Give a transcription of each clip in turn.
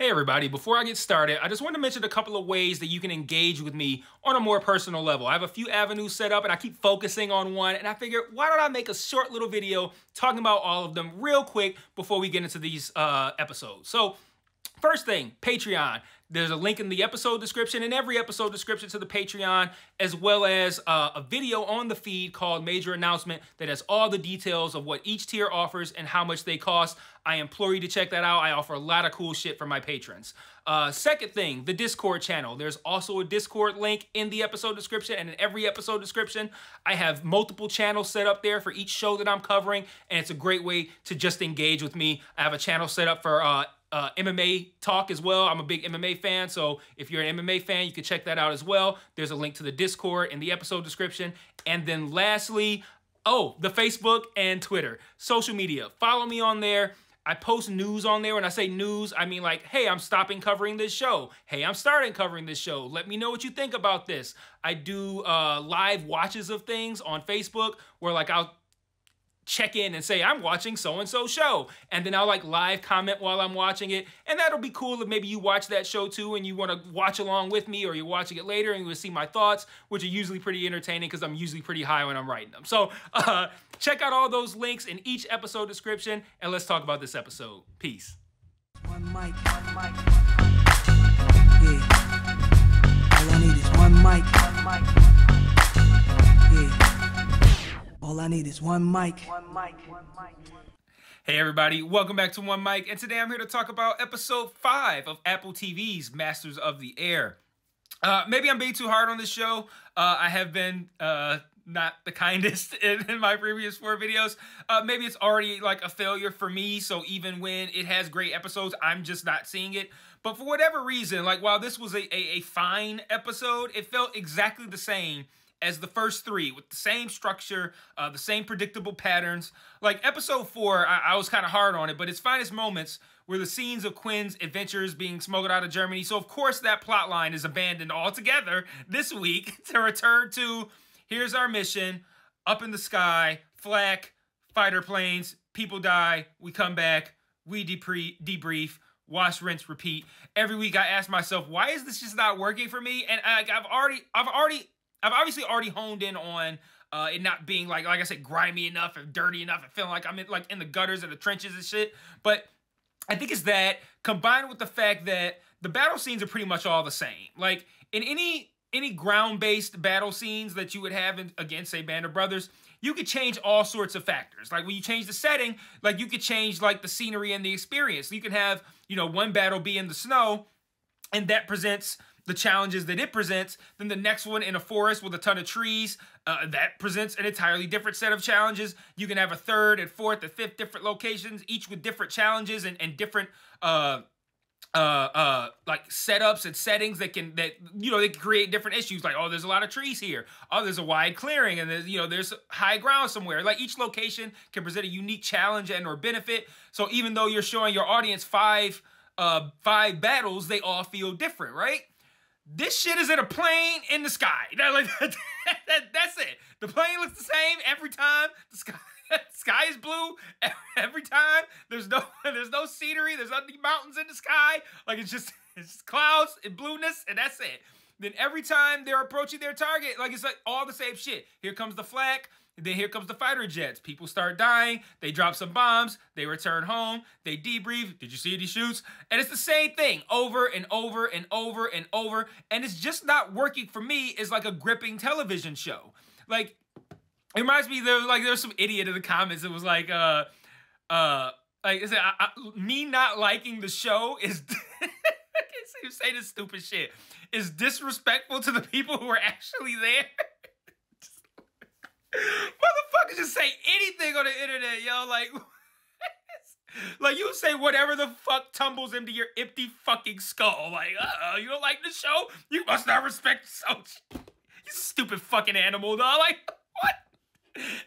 Hey everybody, before I get started, I just want to mention a couple of ways that you can engage with me on a more personal level. I have a few avenues set up and I keep focusing on one, and I figured, why don't I make a short little video talking about all of them real quick before we get into these episodes. So first thing, Patreon. There's a link in the episode description and every episode description to the Patreon, as well as a video on the feed called Major Announcement that has all the details of what each tier offers and how much they cost. I implore you to check that out. I offer a lot of cool shit for my patrons. Second thing, the Discord channel. There's also a Discord link in the episode description and in every episode description. I have multiple channels set up there for each show that I'm covering, and it's a great way to just engage with me. I have a channel set up for MMA talk as well. I'm a big MMA fan, so if you're an MMA fan, you can check that out as well. There's a link to the Discord in the episode description. And then lastly, the Facebook and Twitter. Social media. Follow me on there. I post news on there. When I say news, I mean like, hey, I'm stopping covering this show. Hey, I'm starting covering this show. Let me know what you think about this. I do live watches of things on Facebook where like I'll check in and say, I'm watching so-and-so show. And then I'll like live comment while I'm watching it. And that'll be cool if maybe you watch that show too and you want to watch along with me, or you're watching it later and you will see my thoughts, which are usually pretty entertaining because I'm usually pretty high when I'm writing them. So check out all those links in each episode description, and let's talk about this episode. Peace. One mic. Yeah. All I need is one mic. Yeah. All I need is one mic. Hey everybody, welcome back to One Mic, and today I'm here to talk about episode 5 of Apple TV's Masters of the Air. Maybe I'm being too hard on this show. I have been not the kindest in my previous 4 videos. Maybe it's already like a failure for me, so even when it has great episodes, I'm just not seeing it. But for whatever reason, like while this was a fine episode, it felt exactly the same as the first 3, with the same structure, the same predictable patterns. Like episode 4, I was kind of hard on it, but its finest moments were the scenes of Quinn's adventures being smuggled out of Germany. So of course that plot line is abandoned altogether this week to return to, here's our mission, up in the sky, flak, fighter planes, people die, we come back, we debrief, wash, rinse, repeat. Every week I ask myself, why is this just not working for me? And I've obviously already honed in on it not being like I said, grimy enough and dirty enough and feeling like I'm in the gutters and the trenches and shit. But I think it's that combined with the fact that the battle scenes are pretty much all the same. Like in any ground-based battle scenes that you would have against, say, Band of Brothers, you could change all sorts of factors. Like when you change the setting, like you could change like the scenery and the experience. You can have, one battle be in the snow, and that presents the challenges that it presents. Then the next one in a forest with a ton of trees, that presents an entirely different set of challenges. You can have a third and fourth and fifth different locations, each with different challenges and different like setups and settings that can create different issues. Like, oh, there's a lot of trees here. Oh, there's a wide clearing, and there's high ground somewhere. Like each location can present a unique challenge and or benefit. So even though you're showing your audience five battles, they all feel different, right? This shit is in a plane in the sky. That's it. The plane looks the same every time. The sky is blue every time. There's no scenery. There's not any mountains in the sky. Like it's just clouds and blueness, and that's it. Then every time they're approaching their target, like it's like all the same shit. Here comes the flak. Then here comes the fighter jets. People start dying. They drop some bombs. They return home. They debrief. Did you see any shoots? And it's the same thing over and over and over and over. And it's just not working for me. It's like a gripping television show. Like, it reminds me, there was some idiot in the comments that was like me not liking the show is, I can't even say this stupid shit, is disrespectful to the people who are actually there. Motherfuckers just say anything on the internet, yo. Like you say whatever the fuck tumbles into your empty fucking skull. Like, you don't like the show? You must not respect the show. You stupid fucking animal, dog. Like, what?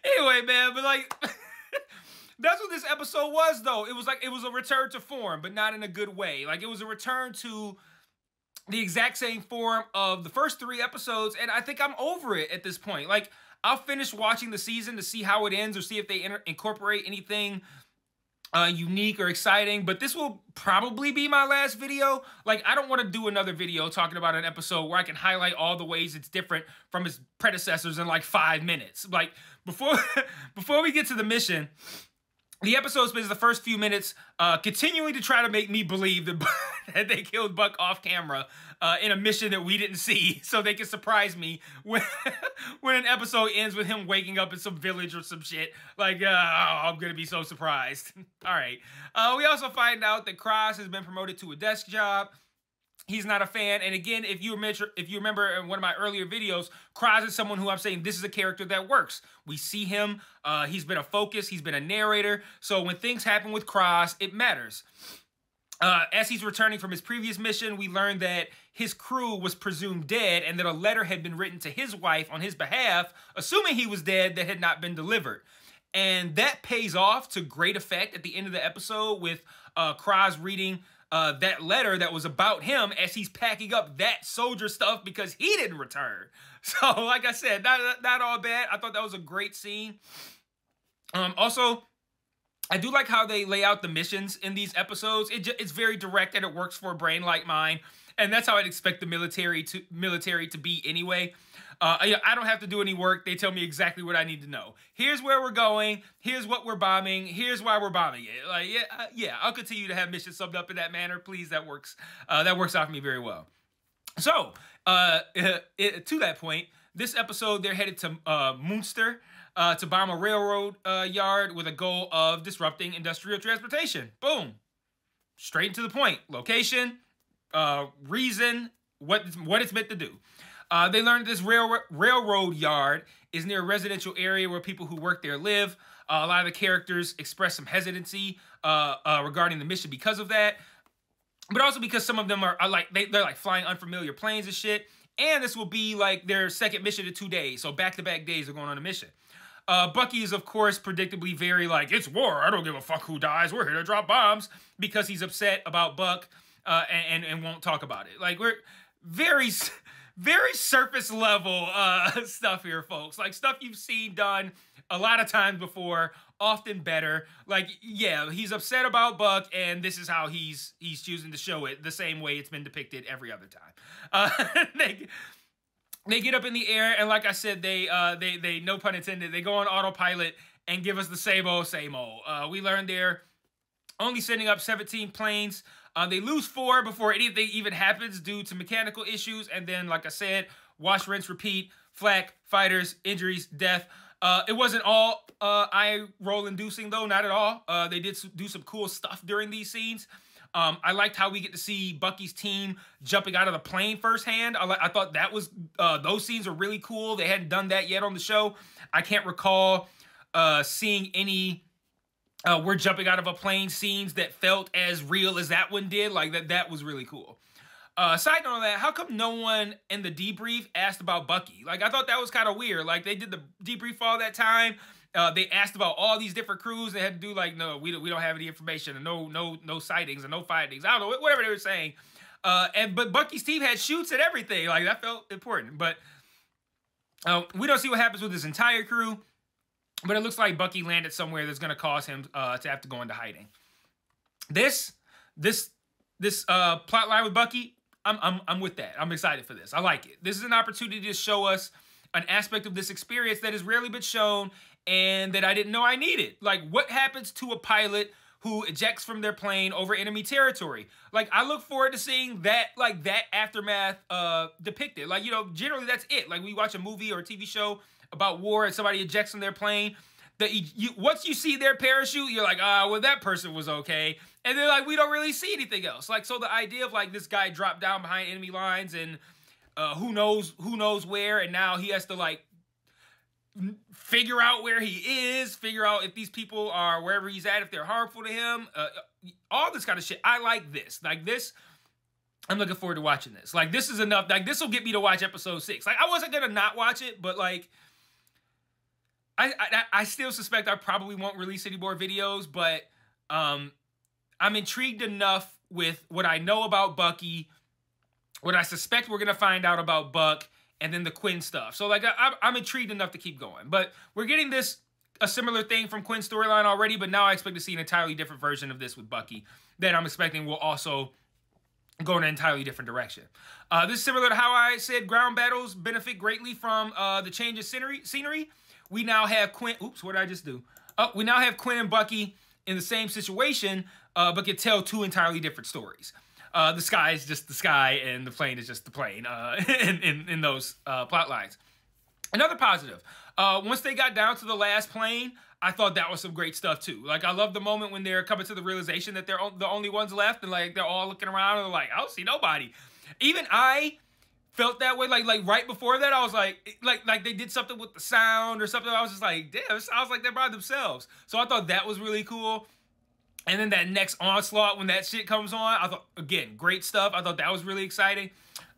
Anyway, man, but like, that's what this episode was, though. It was a return to form, but not in a good way. Like, it was a return to the exact same form of the first 3 episodes, and I think I'm over it at this point. Like, I'll finish watching the season to see how it ends or see if they incorporate anything unique or exciting, but this will probably be my last video. Like, I don't want to do another video talking about an episode where I can highlight all the ways it's different from its predecessors in like 5 minutes. Like, before we get to the mission, the episode spends the first few minutes continuing to try to make me believe that, that they killed Buck off camera in a mission that we didn't see, so they can surprise me when an episode ends with him waking up in some village or some shit. Like, I'm gonna be so surprised. All right. We also find out that Cross has been promoted to a desk job. He's not a fan. And again, if you remember in one of my earlier videos, Cross is someone who I'm saying this is a character that works. We see him. He's been a focus. He's been a narrator. So when things happen with Cross, it matters. As he's returning from his previous mission, we learned that his crew was presumed dead and that a letter had been written to his wife on his behalf, assuming he was dead, that had not been delivered. And that pays off to great effect at the end of the episode with Cross reading that letter that was about him as he's packing up that soldier stuff because he didn't return. So, like I said, not all bad. I thought that was a great scene. Also, I do like how they lay out the missions in these episodes. It's very direct and it works for a brain like mine. And that's how I'd expect the military to be anyway. I don't have to do any work. They tell me exactly what I need to know. Here's where we're going. Here's what we're bombing. Here's why we're bombing it. Like, yeah, I'll continue to have missions summed up in that manner. Please, that works. That works out for me very well. So, to that point, this episode, they're headed to Munster to bomb a railroad yard with a goal of disrupting industrial transportation. Boom. Straight to the point. Location, reason, what it's meant to do. They learned this railroad yard is near a residential area where people who work there live. A lot of the characters express some hesitancy regarding the mission because of that. But also because some of them are like, they're like flying unfamiliar planes and shit. And this will be like their second mission in 2 days. So back-to-back days are going on a mission. Bucky is, of course, predictably very like, it's war. I don't give a fuck who dies. We're here to drop bombs, because he's upset about Buck and won't talk about it. Like, we're very surface level stuff here, folks. Like, stuff you've seen done a lot of times before, often better. Like, yeah, he's upset about Buck, and this is how he's choosing to show it, the same way it's been depicted every other time. They get up in the air, and like I said, they no pun intended, they go on autopilot and give us the same old, same old. We learned they're only sending up 17 planes. They lose 4 before anything even happens due to mechanical issues, and then, like I said, wash, rinse, repeat, flak, fighters, injuries, death. It wasn't all eye-roll inducing, though, not at all. They did do some cool stuff during these scenes. I liked how we get to see Bucky's team jumping out of the plane firsthand. I thought that was, those scenes are really cool. They hadn't done that yet on the show. I can't recall seeing any we're jumping out of a plane scenes that felt as real as that one did. Like, that was really cool. Side note on that, how come no one in the debrief asked about Bucky? Like, I thought that was kind of weird. Like, they did the debrief all that time. They asked about all these different crews. They had to do like, no, we don't have any information, and no sightings and no findings. I don't know, whatever they were saying. But Bucky's team had shoots and everything. Like, that felt important. But we don't see what happens with his entire crew. But it looks like Bucky landed somewhere that's going to cause him to have to go into hiding. This plot line with Bucky, I'm with that. I'm excited for this. I like it. This is an opportunity to show us an aspect of this experience that has rarely been shown and that I didn't know I needed. Like, what happens to a pilot who ejects from their plane over enemy territory? Like, I look forward to seeing that, like, that aftermath depicted. Like, you know, generally that's it. Like, we watch a movie or a TV show about war and somebody ejects from their plane. Once you see their parachute, you're like, well, that person was okay. And then, like, we don't really see anything else. Like, so the idea of, like, this guy dropped down behind enemy lines and who knows where, and now he has to, like, figure out where he is, figure out if these people are wherever he's at, if they're harmful to him, all this kind of shit. I like this. Like, this, I'm looking forward to watching this. Like, this is enough. Like, this will get me to watch episode 6. Like, I wasn't gonna not watch it, but, like, I still suspect I probably won't release any more videos, but I'm intrigued enough with what I know about Bucky, what I suspect we're gonna find out about Buck, and then the Quinn stuff. So, like, I'm intrigued enough to keep going. But we're getting this a similar thing from Quinn's storyline already, but now I expect to see an entirely different version of this with Bucky that I'm expecting will also go in an entirely different direction. This is similar to how I said ground battles benefit greatly from the change of scenery. We now have Quinn. Oops, what did I just do? We now have Quinn and Bucky in the same situation, but can tell two entirely different stories. The sky is just the sky, and the plane is just the plane in those plot lines. Another positive, once they got down to the last plane, I thought that was some great stuff too. Like, I love the moment when they're coming to the realization that they're the only ones left, and like they're all looking around and they're like, I don't see nobody. Even I felt that way. Like right before that, I was like they did something with the sound or something. I was just like, damn, it sounds like they're by themselves. So I thought that was really cool. And then that next onslaught, when that shit comes on, I thought, again, great stuff. I thought that was really exciting.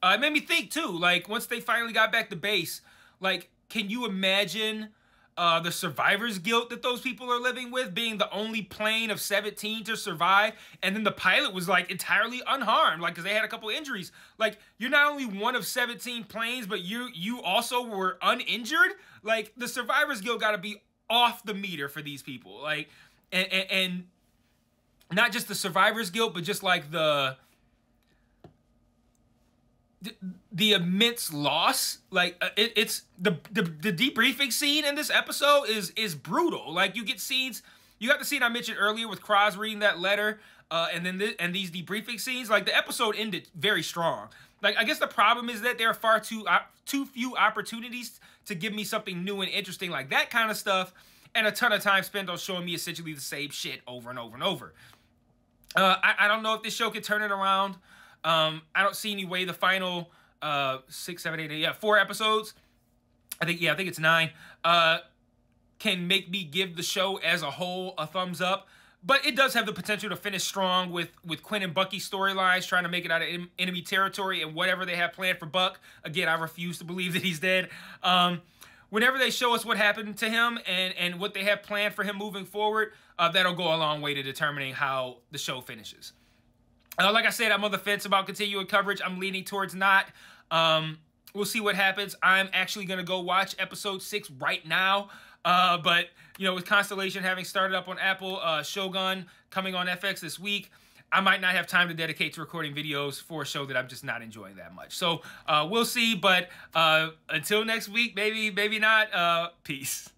It made me think, too, like, once they finally got back to base, like, can you imagine the survivor's guilt that those people are living with, being the only plane of 17 to survive, and then the pilot was, like, entirely unharmed, like, because they had a couple injuries. Like, you're not only one of 17 planes, but you also were uninjured? Like, the survivor's guilt got to be off the meter for these people. Like, and not just the survivor's guilt, but just like the immense loss. Like, it's the debriefing scene in this episode is brutal. Like, you get scenes, you got the scene I mentioned earlier with Cross reading that letter, and then these debriefing scenes. Like, the episode ended very strong. Like, I guess the problem is that there are far too few opportunities to give me something new and interesting like that kind of stuff, and a ton of time spent on showing me essentially the same shit over and over and over. I don't know if this show can turn it around. I don't see any way the final 6, 7, 8, 8, 4 episodes, I think it's 9, can make me give the show as a whole a thumbs up. But it does have the potential to finish strong with Quinn and Bucky storylines, trying to make it out of enemy territory and whatever they have planned for Buck. Again, I refuse to believe that he's dead. Whenever they show us what happened to him and what they have planned for him moving forward, that'll go a long way to determining how the show finishes. Like I said, I'm on the fence about continuing coverage. I'm leaning towards not. We'll see what happens. I'm actually going to go watch episode 6 right now. But, you know, with Constellation having started up on Apple, Shogun coming on FX this week, I might not have time to dedicate to recording videos for a show that I'm just not enjoying that much. So we'll see. But until next week, maybe not. Peace.